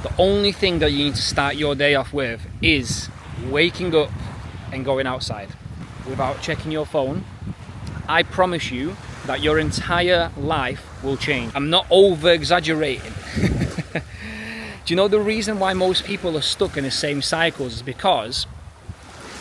The only thing that you need to start your day off with is waking up and going outside without checking your phone. I promise you that your entire life will change. I'm not over exaggerating. Do you know the reason why most people are stuck in the same cycles is because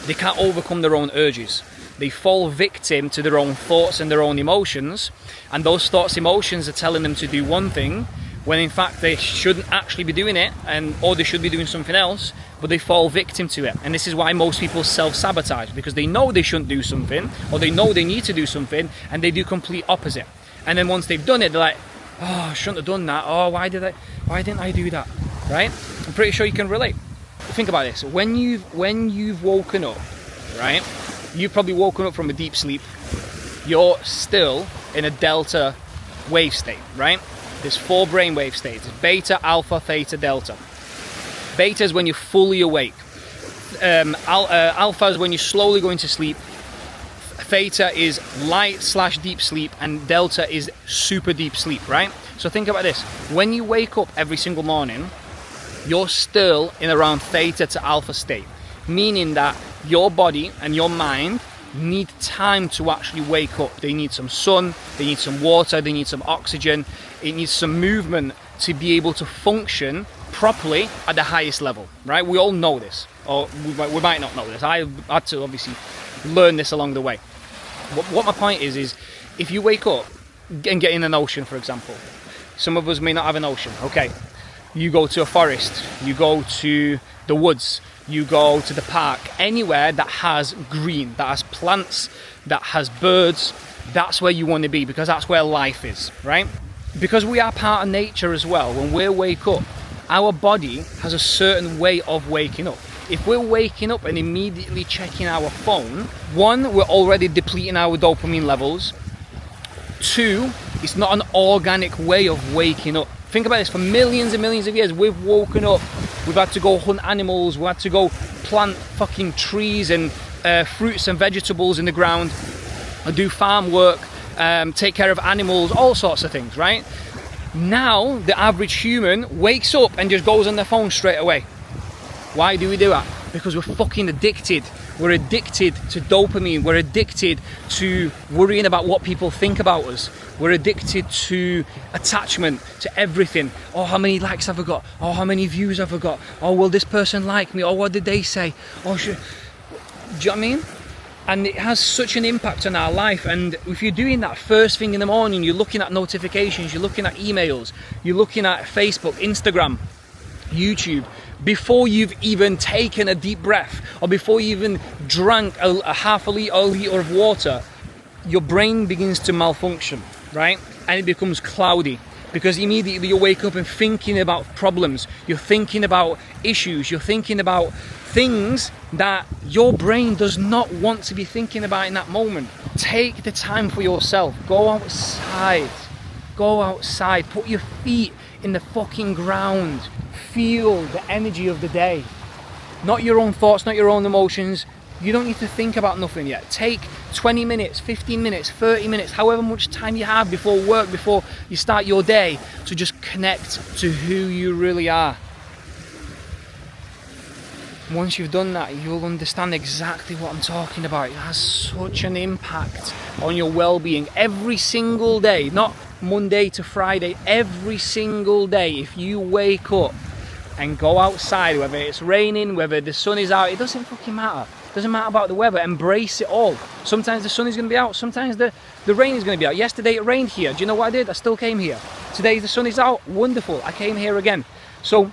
they can't overcome their own urges. They fall victim to their own thoughts and their own emotions, and those thoughts, emotions are telling them to do one thing when in fact they shouldn't actually be doing it, or they should be doing something else, but they fall victim to it. And this is why most people self-sabotage, because they know they shouldn't do something, or they know they need to do something, and they do complete opposite. And then once they've done it, they're like, oh, I shouldn't have done that. Oh, why didn't I do that? Right? I'm pretty sure you can relate. Think about this. When you've woken up, right? You've probably woken up from a deep sleep. You're still in a delta wave state, right? There's 4 brainwave states: beta, alpha, theta, delta. Beta is when you're fully awake. Alpha is when you're slowly going to sleep. Theta is light/deep sleep, and delta is super deep sleep, right? So think about this. When you wake up every single morning, you're still in around theta to alpha state, meaning that your body and your mind need time to actually wake up. They need some sun, they need some water, they need some oxygen, it needs some movement to be able to function properly at the highest level, right? We all know this, or we might not know this. I had to obviously learn this along the way. What my point is if you wake up and get in an ocean, for example, some of us may not have an ocean, okay? You go to a forest, you go to the woods, you go to the park, anywhere that has green, that has plants, that has birds, that's where you want to be, because that's where life is, right? Because we are part of nature as well. When we wake up, our body has a certain way of waking up. If we're waking up and immediately checking our phone, 1, we're already depleting our dopamine levels. 2, it's not an organic way of waking up. Think about this, for millions and millions of years, we've woken up, we've had to go hunt animals, we've had to go plant fucking trees and fruits and vegetables in the ground, and do farm work, take care of animals, all sorts of things, right? Now, the average human wakes up and just goes on their phone straight away. Why do we do that? Because we're fucking addicted. We're addicted to dopamine. We're addicted to worrying about what people think about us. We're addicted to attachment, to everything. Oh, how many likes have I got? Oh, how many views have I got? Oh, will this person like me? Oh, what did they say? Oh, do you know what I mean? And it has such an impact on our life. And if you're doing that first thing in the morning, you're looking at notifications, you're looking at emails, you're looking at Facebook, Instagram, YouTube, before you've even taken a deep breath, or before you even drank a half a litre of water, your brain begins to malfunction, right? And it becomes cloudy, because immediately you wake up and thinking about problems, you're thinking about issues, you're thinking about things that your brain does not want to be thinking about in that moment. Take the time for yourself. Go outside. Go outside. Put your feet in the fucking ground. Feel the energy of the day. Not your own thoughts, not your own emotions. You don't need to think about nothing yet. Take 20 minutes, 15 minutes, 30 minutes, however much time you have before work, before you start your day, to just connect to who you really are. Once you've done that, you'll understand exactly what I'm talking about. It has such an impact on your well-being every single day, not Monday to Friday, every single day. If you wake up and go outside, whether it's raining, whether the sun is out, it doesn't fucking matter. It doesn't matter about the weather. Embrace it all. Sometimes the sun is going to be out, sometimes the rain is going to be out. Yesterday it rained here. Do you know what I did? I still came here. Today the sun is out. Wonderful. I came here again. So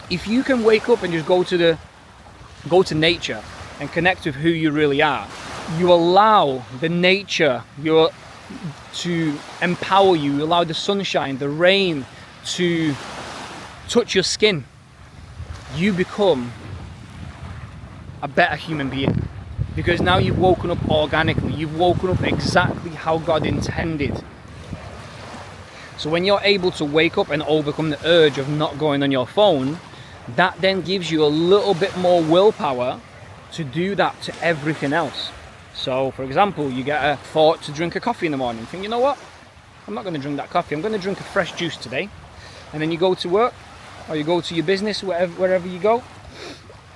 if you can wake up and just go to nature and connect with who you really are, you allow the nature to empower you. You allow the sunshine, the rain to touch your skin. You become a better human being, because now you've woken up organically. You've woken up exactly how God intended. So when you're able to wake up and overcome the urge of not going on your phone, that then gives you a little bit more willpower to do that to everything else. So for example, you get a thought to drink a coffee in the morning. You think, you know what? I'm not going to drink that coffee. I'm going to drink a fresh juice today. And then you go to work or you go to your business, wherever you go,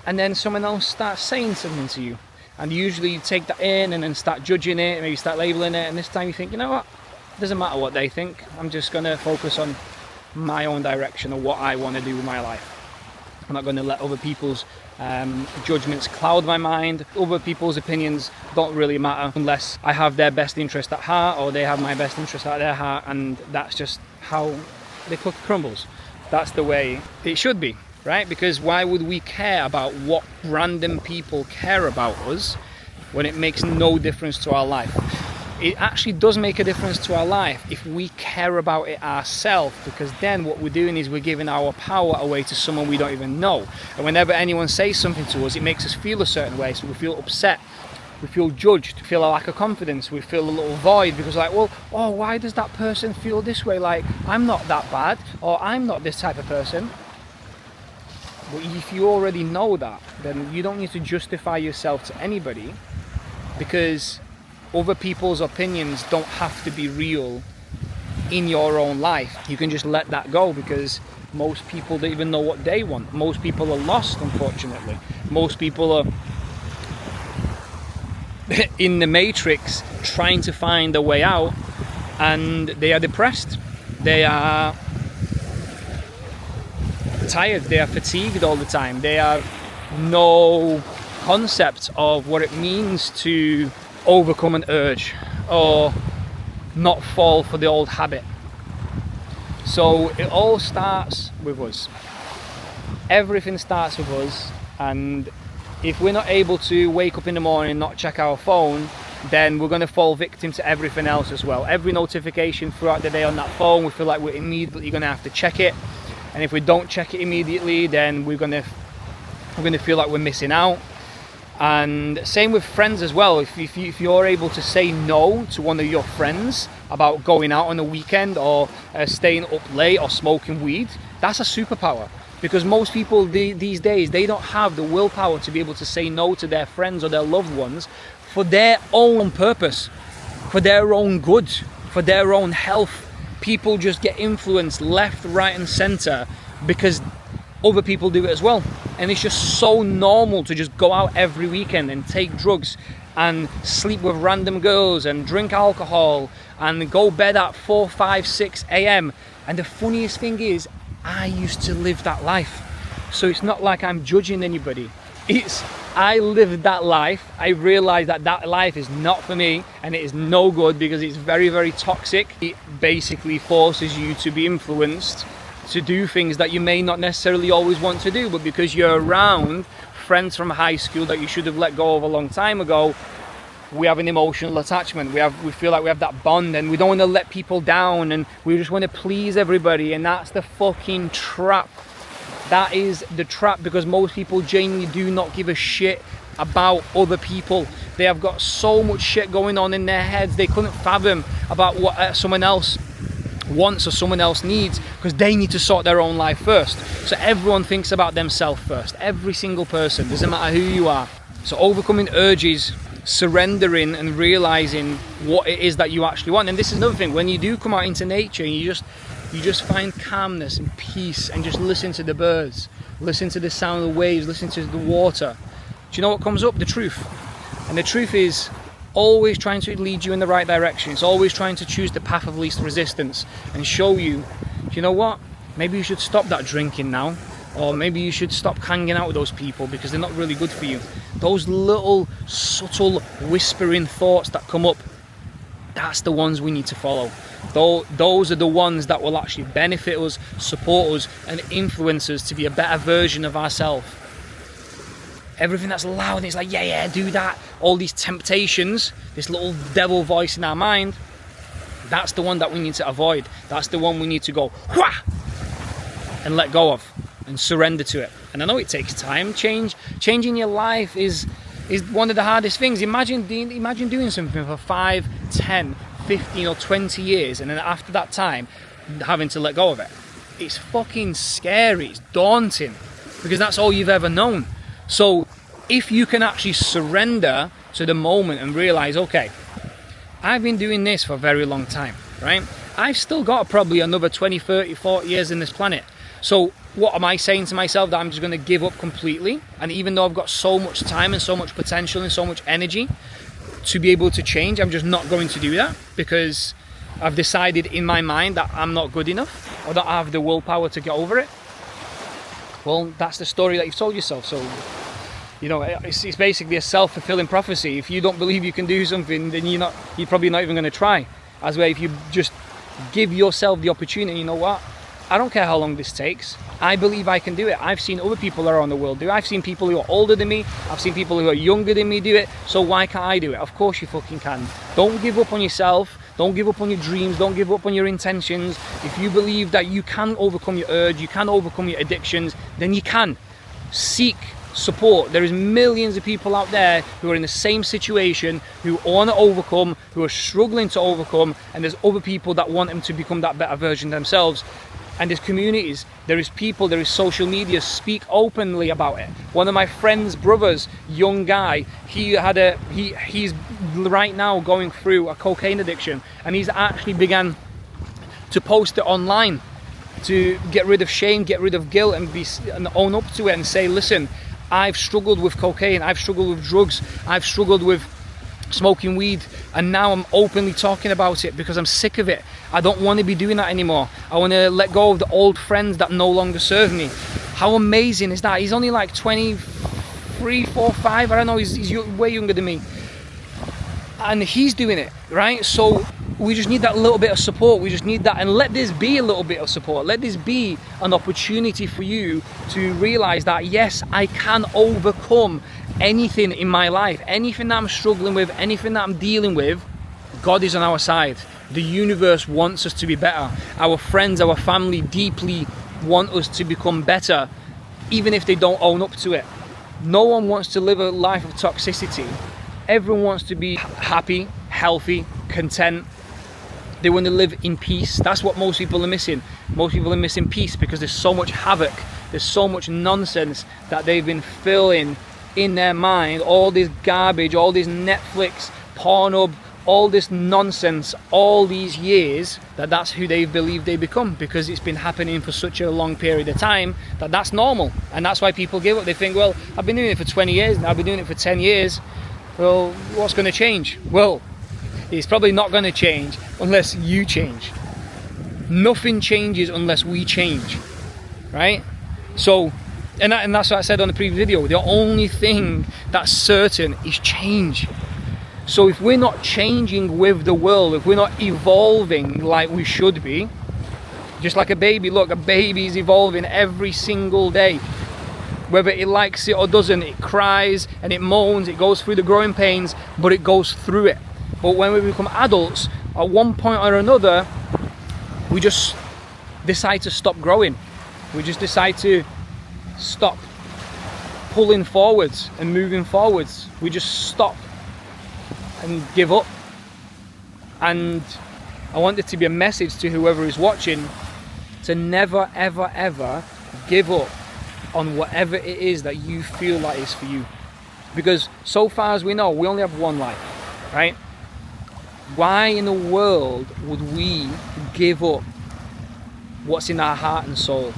and then someone else starts saying something to you, and usually you take that in and then start judging it, maybe start labeling it, and this time you think, you know what, it doesn't matter what they think, I'm just going to focus on my own direction of what I want to do with my life. I'm not going to let other people's judgments cloud my mind. Other people's opinions don't really matter unless I have their best interest at heart, or they have my best interest at their heart, and that's just how the cookie crumbles. That's the way it should be, right? Because why would we care about what random people care about us when it makes no difference to our life? It actually does make a difference to our life if we care about it ourselves, because then what we're doing is we're giving our power away to someone we don't even know. And whenever anyone says something to us, it makes us feel a certain way, so we feel upset, we feel judged, we feel a lack of confidence, we feel a little void, because like, well, oh, why does that person feel this way? Like, I'm not that bad, or I'm not this type of person. But if you already know that, then you don't need to justify yourself to anybody, because other people's opinions don't have to be real in your own life. You can just let that go, because most people don't even know what they want. Most people are lost, unfortunately. Most people are in the matrix trying to find a way out, and they are depressed. They are tired. They are fatigued all the time. They have no concept of what it means to overcome an urge or not fall for the old habit. So it all starts with us. Everything starts with us, and if we're not able to wake up in the morning and not check our phone, then we're going to fall victim to everything else as well. Every notification throughout the day on that phone, we feel like we're immediately going to have to check it, and if we don't check it immediately, then we're going to feel like we're missing out. And same with friends as well. If you're able to say no to one of your friends about going out on a weekend, or staying up late, or smoking weed, that's a superpower. Because most people these days, they don't have the willpower to be able to say no to their friends or their loved ones for their own purpose, for their own good, for their own health. People just get influenced left, right and center because other people do it as well. And it's just so normal to just go out every weekend and take drugs and sleep with random girls and drink alcohol and go bed at 4, 5, 6 a.m. And the funniest thing is, I used to live that life. So it's not like I'm judging anybody. I lived that life. I realized that life is not for me, and it is no good, because it's very, very toxic. It basically forces you to be influenced to do things that you may not necessarily always want to do, but because you're around friends from high school that you should have let go of a long time ago, we have an emotional attachment. We feel like we have that bond, and we don't want to let people down, and we just want to please everybody, and that's the fucking trap. That is the trap, because most people genuinely do not give a shit about other people. They have got so much shit going on in their heads, they couldn't fathom about what someone else wants or someone else needs, because they need to sort their own life first. So everyone thinks about themselves first. Every single person, doesn't matter who you are. So overcoming urges, surrendering and realizing what it is that you actually want. And this is another thing, when you do come out into nature and you just find calmness and peace, and just listen to the birds, listen to the sound of the waves, listen to the water, do you know what comes up? The truth. And the truth is always trying to lead you in the right direction. It's always trying to choose the path of least resistance and show you, do you know what, maybe you should stop that drinking now, or maybe you should stop hanging out with those people because they're not really good for you. Those little subtle whispering thoughts that come up, that's the ones we need to follow. Those are the ones that will actually benefit us, support us and influence us to be a better version of ourselves. Everything that's loud and it's like, yeah, do that, all these temptations, this little devil voice in our mind, that's the one that we need to avoid. That's the one we need to go whah, and let go of and surrender to it. And I know it takes time. Changing your life is one of the hardest things. Imagine doing something for 5, 10, 15 or 20 years, and then after that time having to let go of it. It's fucking scary. It's daunting, because that's all you've ever known. So if you can actually surrender to the moment and realize, okay, I've been doing this for a very long time, right? I've still got probably another 20, 30, 40 years in this planet. So what am I saying to myself? That I'm just going to give up completely? And even though I've got so much time and so much potential and so much energy to be able to change, I'm just not going to do that because I've decided in my mind that I'm not good enough or that I have the willpower to get over it. Well, that's the story that you've told yourself. So, you know, it's basically a self-fulfilling prophecy. If you don't believe you can do something, then you're probably not even going to try. As well, if you just give yourself the opportunity, you know what? I don't care how long this takes. I believe I can do it. I've seen other people around the world do it. I've seen people who are older than me. I've seen people who are younger than me do it. So why can't I do it? Of course you fucking can. Don't give up on yourself. Don't give up on your dreams. Don't give up on your intentions. If you believe that you can overcome your urge, you can overcome your addictions, then you can. Seek support. There is millions of people out there who are in the same situation, who want to overcome, who are struggling to overcome, and there's other people that want them to become that better version themselves. And there's communities, there is people, there is social media. Speak openly about it. One of my friend's brothers, young guy, he's right now going through a cocaine addiction, and he's actually began to post it online to get rid of shame, get rid of guilt, and own up to it and say, listen, I've struggled with cocaine, I've struggled with drugs, I've struggled with smoking weed, and now I'm openly talking about it because I'm sick of it. I don't want to be doing that anymore. I want to let go of the old friends that no longer serve me. How amazing is that? He's only like 23, 4, 5, I don't know, he's way younger than me. And he's doing it, right? So we just need that little bit of support. We just need that, and let this be a little bit of support. Let this be an opportunity for you to realize that, yes, I can overcome anything in my life, anything that I'm struggling with, anything that I'm dealing with. God is on our side. The universe wants us to be better. Our friends, our family deeply want us to become better, even if they don't own up to it. No one wants to live a life of toxicity. Everyone wants to be happy, healthy, content. They want to live in peace. That's what most people are missing. Most people are missing peace because there's so much havoc, there's so much nonsense that they've been filling in their mind. All this garbage, all this Netflix, Pornhub, all this nonsense, all these years, that's who they believe they become, because it's been happening for such a long period of time that's normal. And that's why people give up. They think, well, I've been doing it for 20 years now, I've been doing it for 10 years. Well, what's going to change? Well, it's probably not going to change unless you change. Nothing changes unless we change, right? So, and that's what I said on the previous video. The only thing that's certain is change. So if we're not changing with the world, if we're not evolving like we should be, just like a baby, look, a baby is evolving every single day. Whether it likes it or doesn't, it cries and it moans, it goes through the growing pains, but it goes through it. But when we become adults, at one point or another, we just decide to stop growing. We just decide to stop pulling forwards and moving forwards. We just stop and give up. And I want it to be a message to whoever is watching to never, ever, ever give up on whatever it is that you feel like is for you. Because so far as we know, we only have one life, right? Why in the world would we give up what's in our heart and soul?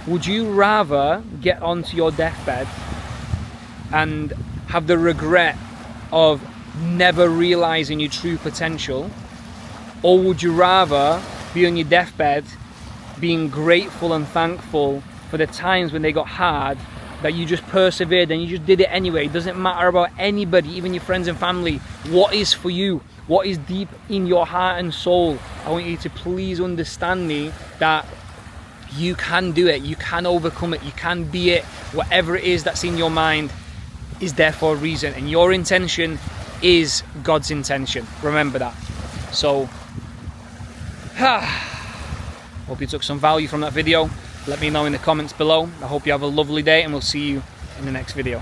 Would you rather get onto your deathbed and have the regret of never realizing your true potential? Or would you rather be on your deathbed being grateful and thankful for the times when they got hard, that you just persevered and you just did it anyway? It doesn't matter about anybody, even your friends and family. What is for you? What is deep in your heart and soul? I want you to please understand me that you can do it, you can overcome it, you can be it. Whatever it is that's in your mind is there for a reason, and your intention is God's intention. Remember that. So, hope you took some value from that video. Let me know in the comments below. I hope you have a lovely day, and we'll see you in the next video.